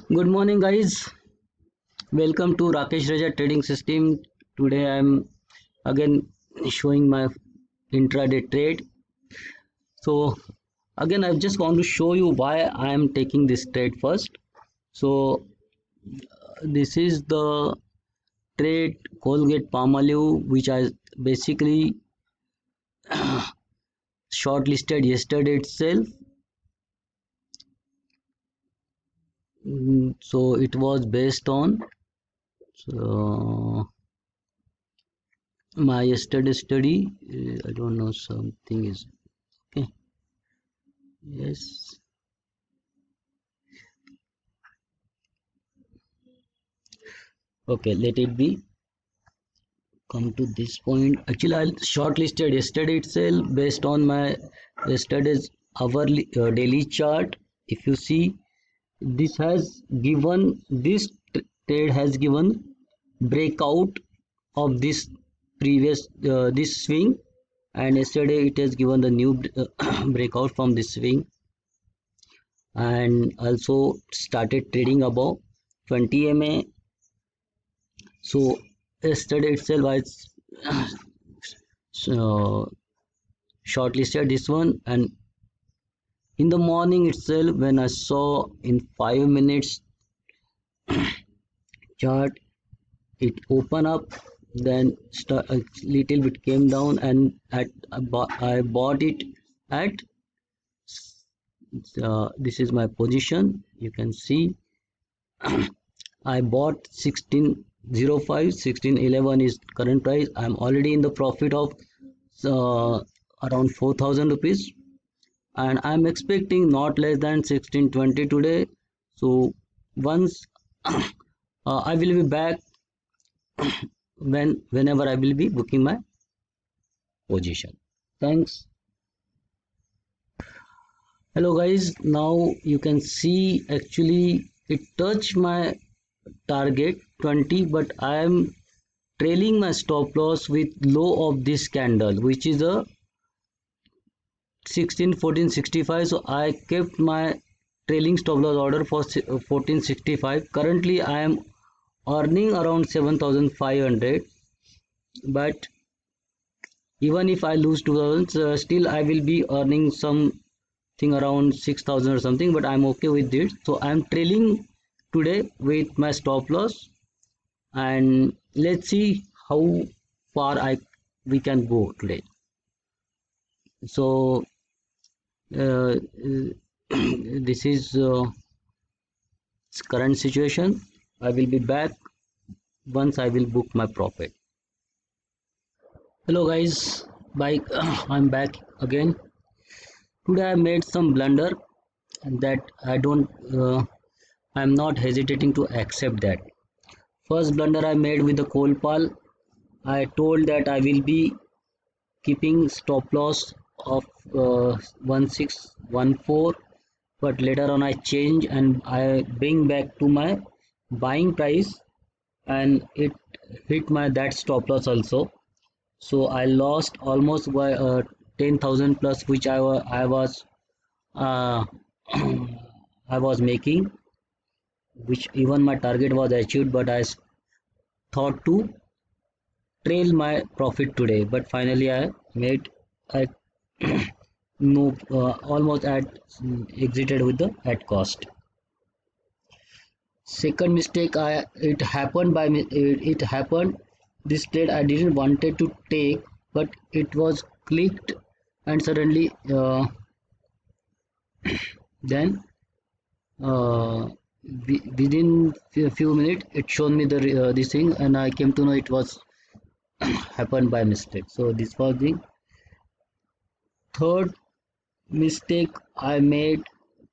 Good morning, guys. Welcome to Rakesh Raja Trading System. Today I'm again showing my intraday trade. So again, I just want to show you why I am taking this trade first. So this is the trade Colgate Palmolive, which I basically shortlisted yesterday itself. So it was based on so my yesterday study. I don't know, something is okay. Yes. Okay, let it be. Come to this point. Actually, I shortlisted yesterday itself based on my yesterday's hourly daily chart. If you see, this trade has given breakout of this previous this swing, and yesterday it has given the new breakout from this swing, and also started trading above 20 MA. So yesterday itself I shortlisted this one, and in the morning itself when I saw in 5 minutes chart it open up, then a little bit came down, and I bought it at this is my position. You can see I bought 1605, 1611 is current price. I'm already in the profit of uh, around 4000 rupees, and I'm expecting not less than 1620 today. So once I will be back whenever I will be booking my position. Thanks. Hello guys, now you can see actually it touched my target 20, but I am trailing my stop loss with low of this candle, which is a 16 1465. So I kept my trailing stop loss order for 1465. Currently I am earning around 7500, but even if I lose 2000, still I will be earning something around 6000 or something, but I'm okay with it. So I'm trailing today with my stop loss, and let's see how far I we can go today. So uh, this is current situation. I will be back once I will book my profit. Hello guys, bye. I'm back again. Today I made some blunder, and that I'm not hesitating to accept that. First blunder I made with the Colpal, I told that I will be keeping stop loss of 1614, but later on I change and I bring back to my buying price, and it hit my that stop loss also. So I lost almost by 10,000 plus, which uh, I was making, which even my target was achieved, but I thought to trail my profit today, but finally I made I no almost at exited with the at cost. Second mistake, I it happened by me, it happened this trade I didn't wanted to take, but it was clicked, and suddenly then uh, within few minutes it showed me the this thing, and I came to know it was happened by mistake. So this was the third mistake I made.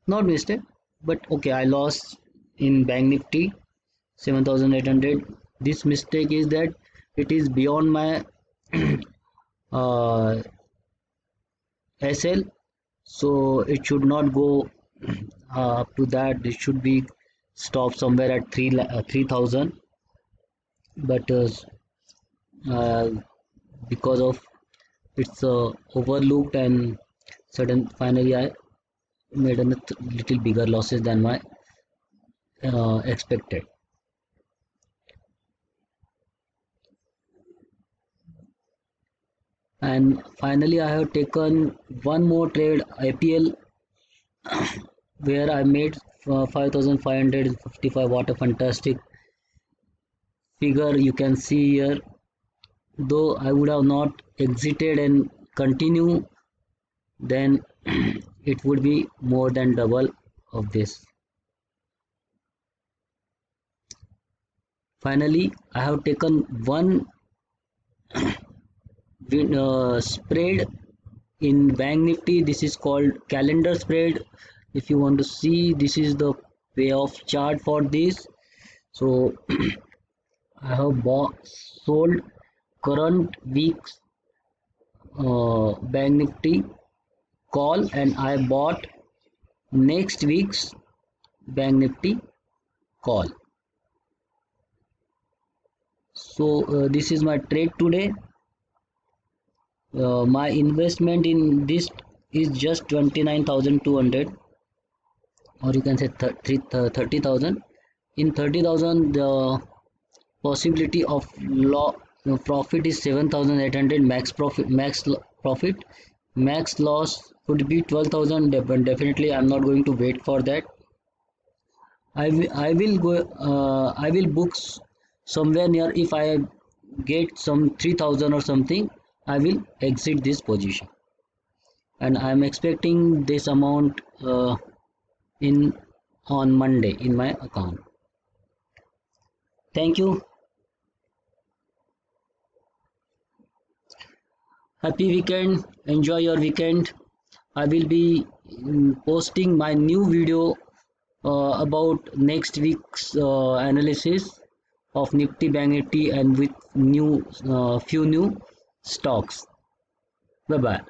Not mistake, but okay, I lost in Bank Nifty 7800. This mistake is that it is beyond my uh, SL, so it should not go up to that. It should be stopped somewhere at 3000, but uh, because of it's overlooked, and sudden finally I made a little bigger losses than my expected. And finally, I have taken one more trade IPL where I made 5,555. What a fantastic figure you can see here. Though I would have not exited and continue, then it would be more than double of this. Finally, I have taken one spread in Bank Nifty. This is called calendar spread. If you want to see, this is the payoff chart for this. So I have sold current week's Bank Nifty call, and I bought next week's Bank Nifty call. So this is my trade today. My investment in this is just 29,200, or you can say 30,000. In 30,000, the possibility of profit is 7,800. Max loss could be 12,000. Definitely I'm not going to wait for that. I will go I will book somewhere near. If I get some 3,000 or something, I will exit this position, and I am expecting this amount in on Monday in my account. Thank you. Happy weekend. Enjoy your weekend. I will be posting my new video about next week's analysis of Nifty, Bank Nifty, and with new few new stocks. Bye bye.